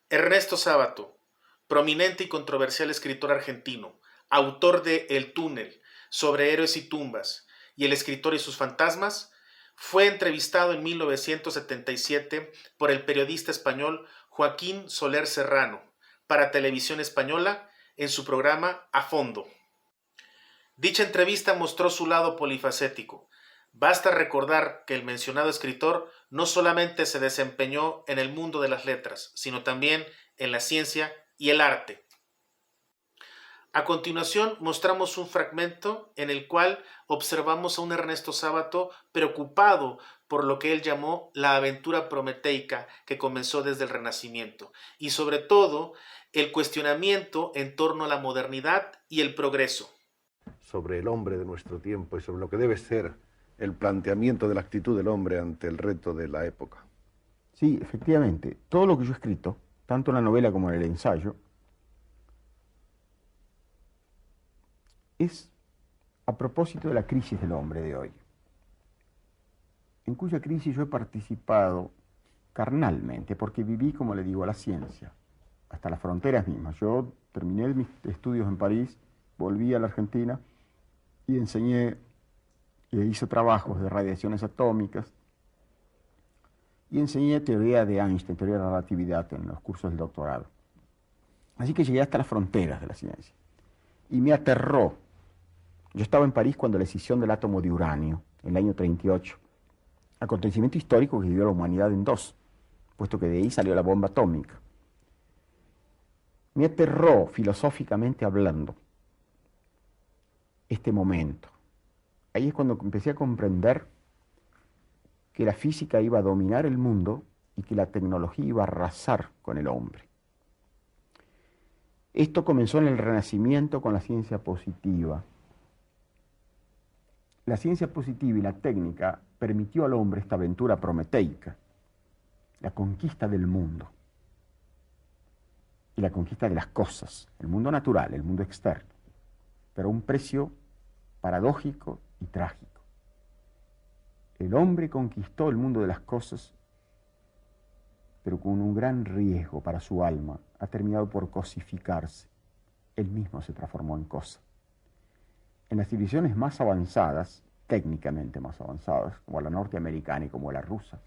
Ernesto Sábato, prominente y controversial escritor argentino, autor de El túnel, sobre héroes y tumbas, y El escritor y sus fantasmas, fue entrevistado en 1977 por el periodista español Joaquín Soler Serrano para Televisión Española en su programa A Fondo. Dicha entrevista mostró su lado polifacético. Basta recordar que el mencionado escritor no solamente se desempeñó en el mundo de las letras, sino también en la ciencia y el arte. A continuación mostramos un fragmento en el cual observamos a un Ernesto Sábato preocupado por lo que él llamó la aventura prometeica que comenzó desde el Renacimiento y sobre todo el cuestionamiento en torno a la modernidad y el progreso. Sobre el hombre de nuestro tiempo y sobre lo que debe ser el planteamiento de la actitud del hombre ante el reto de la época. Sí, efectivamente, todo lo que yo he escrito, tanto en la novela como en el ensayo, es a propósito de la crisis del hombre de hoy, en cuya crisis yo he participado carnalmente, porque viví, como le digo, a la ciencia, hasta las fronteras mismas. Yo terminé mis estudios en París, volví a la Argentina y enseñé, hice trabajos de radiaciones atómicas y enseñé teoría de Einstein, teoría de la relatividad en los cursos del doctorado. Así que llegué hasta las fronteras de la ciencia y me aterró. Yo estaba en París cuando la escisión del átomo de uranio, en el año 38, acontecimiento histórico que dividió a la humanidad en dos, puesto que de ahí salió la bomba atómica. Me aterró, filosóficamente hablando, este momento. Ahí es cuando empecé a comprender que la física iba a dominar el mundo y que la tecnología iba a arrasar con el hombre. Esto comenzó en el Renacimiento con la ciencia positiva. La ciencia positiva y la técnica permitió al hombre esta aventura prometeica, la conquista del mundo y la conquista de las cosas, el mundo natural, el mundo externo, pero a un precio paradójico y trágico. El hombre conquistó el mundo de las cosas, pero con un gran riesgo para su alma. Ha terminado por cosificarse. Él mismo se transformó en cosa. En las civilizaciones más avanzadas, técnicamente más avanzadas, como la norteamericana y como la rusa,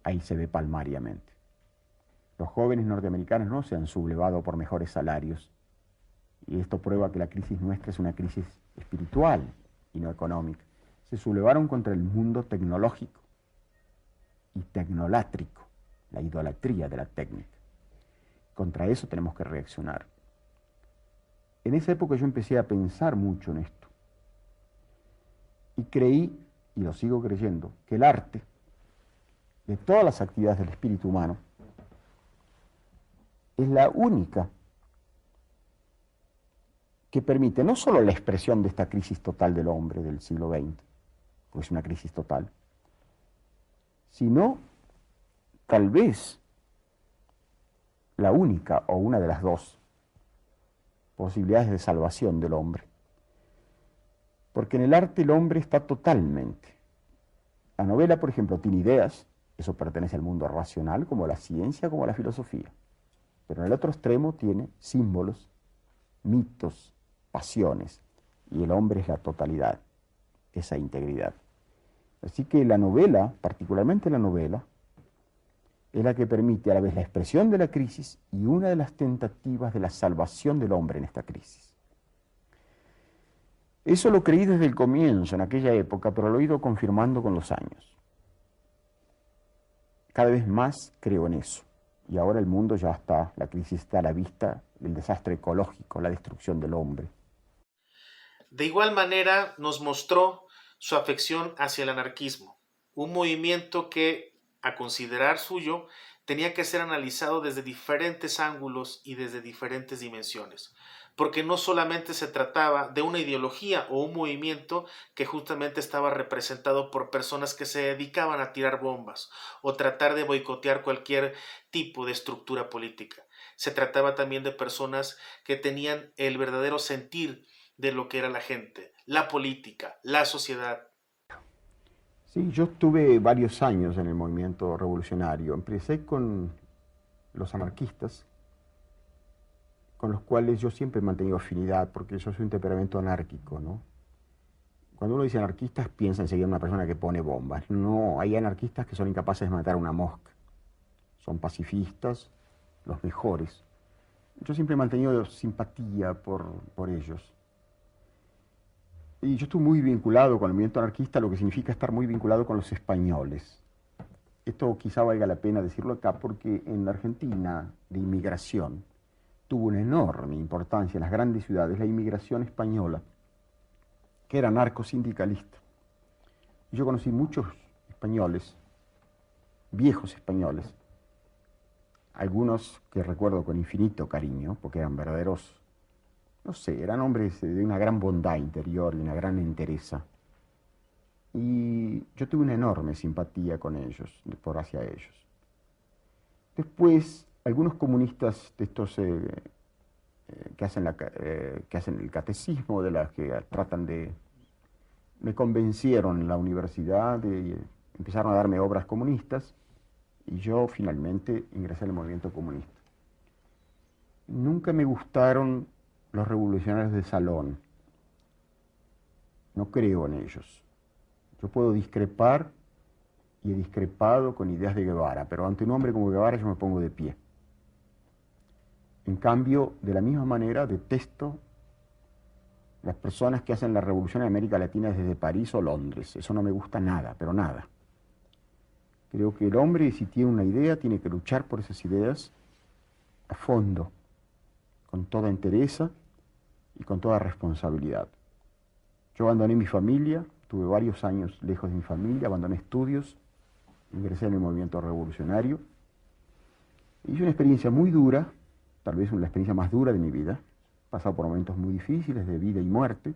ahí se ve palmariamente. Los jóvenes norteamericanos no se han sublevado por mejores salarios, y esto prueba que la crisis nuestra es una crisis espiritual y no económica. Se sublevaron contra el mundo tecnológico y tecnolátrico, la idolatría de la técnica. Contra eso tenemos que reaccionar. En esa época yo empecé a pensar mucho en esto y creí, y lo sigo creyendo, que el arte, de todas las actividades del espíritu humano, es la única que permite no solo la expresión de esta crisis total del hombre del siglo XX, porque es una crisis total, sino tal vez la única o una de las dos posibilidades de salvación del hombre. Porque en el arte el hombre está totalmente. La novela, por ejemplo, tiene ideas, eso pertenece al mundo racional, como la ciencia, como la filosofía. Pero en el otro extremo tiene símbolos, mitos, pasiones, y el hombre es la totalidad, esa integridad. Así que la novela, particularmente la novela, es la que permite a la vez la expresión de la crisis y una de las tentativas de la salvación del hombre en esta crisis. Eso lo creí desde el comienzo, en aquella época, pero lo he ido confirmando con los años. Cada vez más creo en eso. Y ahora el mundo ya está, la crisis está a la vista, el desastre ecológico, la destrucción del hombre. De igual manera nos mostró su afección hacia el anarquismo, un movimiento que, a considerar suyo, tenía que ser analizado desde diferentes ángulos y desde diferentes dimensiones, porque no solamente se trataba de una ideología o un movimiento que justamente estaba representado por personas que se dedicaban a tirar bombas o tratar de boicotear cualquier tipo de estructura política. Se trataba también de personas que tenían el verdadero sentir de lo que era la gente, la política, la sociedad. Sí, yo estuve varios años en el movimiento revolucionario. Empecé con los anarquistas, con los cuales yo siempre he mantenido afinidad, porque yo soy un temperamento anárquico, ¿no? Cuando uno dice anarquistas, piensa enseguida en una persona que pone bombas. No, hay anarquistas que son incapaces de matar una mosca. Son pacifistas, los mejores. Yo siempre he mantenido simpatía por ellos. Y yo estuve muy vinculado con el movimiento anarquista, lo que significa estar muy vinculado con los españoles. Esto quizá valga la pena decirlo acá, porque en la Argentina de inmigración tuvo una enorme importancia en las grandes ciudades la inmigración española, que era anarcosindicalista. Yo conocí muchos españoles, viejos españoles, algunos que recuerdo con infinito cariño, porque eran verdaderos, no sé, eran hombres de una gran bondad interior, de una gran entereza. Y yo tuve una enorme simpatía con ellos, hacia ellos. Después, algunos comunistas de estos que hacen el catecismo, de las que tratan de... me convencieron en la universidad, empezaron a darme obras comunistas, y yo finalmente ingresé al movimiento comunista. Nunca me gustaron los revolucionarios de salón. No creo en ellos. Yo puedo discrepar, y he discrepado con ideas de Guevara, pero ante un hombre como Guevara yo me pongo de pie. En cambio, de la misma manera, detesto las personas que hacen la revolución en América Latina desde París o Londres. Eso no me gusta nada, pero nada. Creo que el hombre, si tiene una idea, tiene que luchar por esas ideas a fondo, con toda entereza y con toda responsabilidad. Yo abandoné mi familia, tuve varios años lejos de mi familia, abandoné estudios, ingresé en el movimiento revolucionario. Hice una experiencia muy dura, tal vez la experiencia más dura de mi vida. He pasado por momentos muy difíciles de vida y muerte.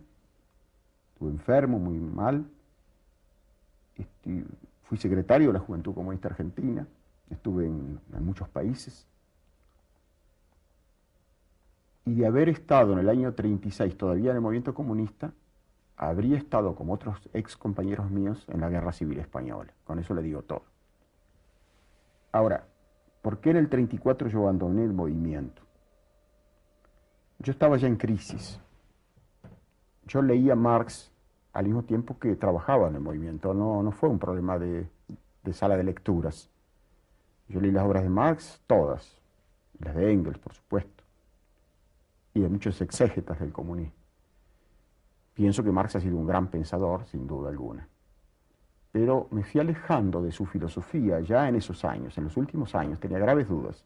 Estuve enfermo, muy mal. Fui secretario de la Juventud Comunista Argentina. Estuve en muchos países. Y de haber estado en el año 36 todavía en el movimiento comunista, habría estado, como otros ex compañeros míos, en la Guerra Civil Española. Con eso le digo todo. Ahora, ¿por qué en el 34 yo abandoné el movimiento? Yo estaba ya en crisis. Yo leía Marx al mismo tiempo que trabajaba en el movimiento. No fue un problema de sala de lecturas. Yo leí las obras de Marx, todas. Las de Engels, por supuesto. Y de muchos exégetas del comunismo. Pienso que Marx ha sido un gran pensador, sin duda alguna. Pero me fui alejando de su filosofía ya en esos años, en los últimos años, tenía graves dudas.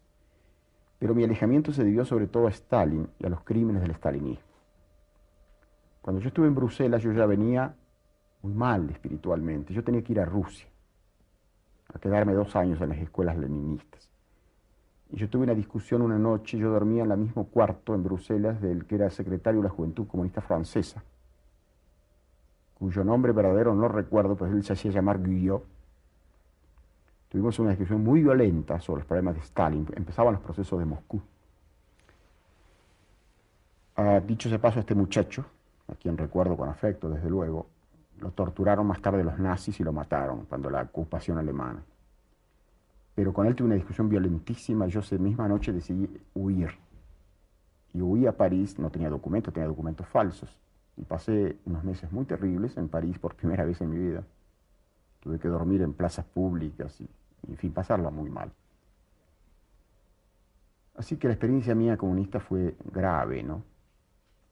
Pero mi alejamiento se debió sobre todo a Stalin y a los crímenes del stalinismo. Cuando yo estuve en Bruselas, yo ya venía muy mal espiritualmente. Yo tenía que ir a Rusia, a quedarme 2 años en las escuelas leninistas. Y yo tuve una discusión una noche, yo dormía en el mismo cuarto en Bruselas del que era secretario de la Juventud Comunista Francesa, cuyo nombre verdadero no recuerdo, pero él se hacía llamar Guyot. Tuvimos una discusión muy violenta sobre los problemas de Stalin. Empezaban los procesos de Moscú. Dicho se paso, a este muchacho, a quien recuerdo con afecto, desde luego, lo torturaron más tarde los nazis y lo mataron cuando la ocupación alemana. Pero con él tuve una discusión violentísima. Yo esa misma noche decidí huir. Y huí a París, no tenía documentos, tenía documentos falsos. Y pasé unos meses muy terribles en París por primera vez en mi vida. Tuve que dormir en plazas públicas y, en fin, pasarla muy mal. Así que la experiencia mía comunista fue grave, ¿no?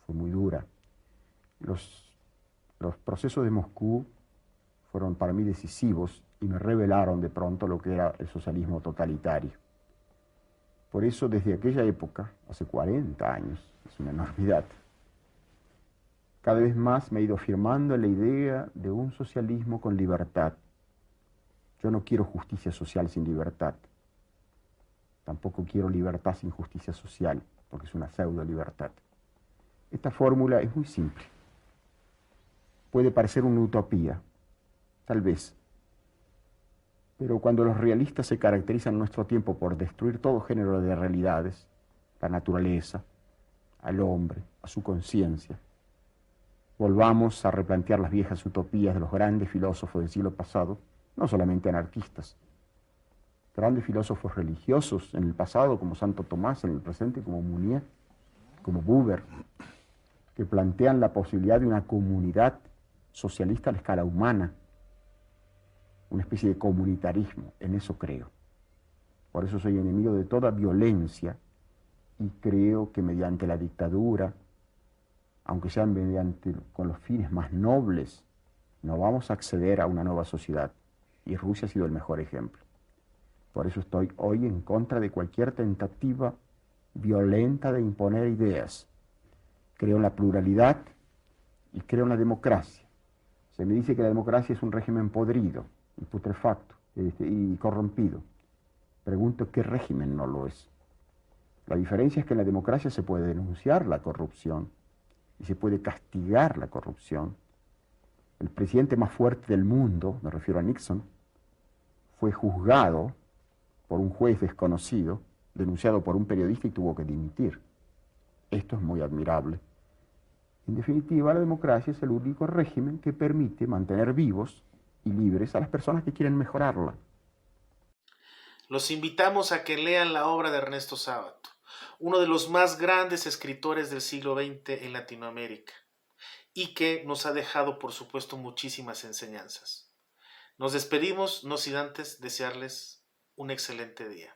Fue muy dura. Los procesos de Moscú fueron para mí decisivos y me revelaron de pronto lo que era el socialismo totalitario. Por eso, desde aquella época, hace 40 años, es una enormidad, cada vez más me he ido afirmando en la idea de un socialismo con libertad. Yo no quiero justicia social sin libertad. Tampoco quiero libertad sin justicia social, porque es una pseudo-libertad. Esta fórmula es muy simple. Puede parecer una utopía, tal vez. Pero cuando los realistas se caracterizan en nuestro tiempo por destruir todo género de realidades, la naturaleza, al hombre, a su conciencia, volvamos a replantear las viejas utopías de los grandes filósofos del siglo pasado, no solamente anarquistas. grandes filósofos religiosos en el pasado, como Santo Tomás, en el presente, como Mounier, como Buber, que plantean la posibilidad de una comunidad socialista a la escala humana, una especie de comunitarismo. En eso creo. Por eso soy enemigo de toda violencia y creo que mediante la dictadura, aunque sea con los fines más nobles, no vamos a acceder a una nueva sociedad. Y Rusia ha sido el mejor ejemplo. Por eso estoy hoy en contra de cualquier tentativa violenta de imponer ideas. Creo en la pluralidad y creo en la democracia. Se me dice que la democracia es un régimen podrido y putrefacto y corrompido. Pregunto, ¿qué régimen no lo es? La diferencia es que en la democracia se puede denunciar la corrupción y se puede castigar la corrupción. El presidente más fuerte del mundo, me refiero a Nixon, fue juzgado por un juez desconocido, denunciado por un periodista y tuvo que dimitir. Esto es muy admirable. En definitiva, la democracia es el único régimen que permite mantener vivos y libres a las personas que quieren mejorarla. Los invitamos a que lean la obra de Ernesto Sábato, uno de los más grandes escritores del siglo XX en Latinoamérica, y que nos ha dejado, por supuesto, muchísimas enseñanzas. Nos despedimos, no sin antes desearles un excelente día.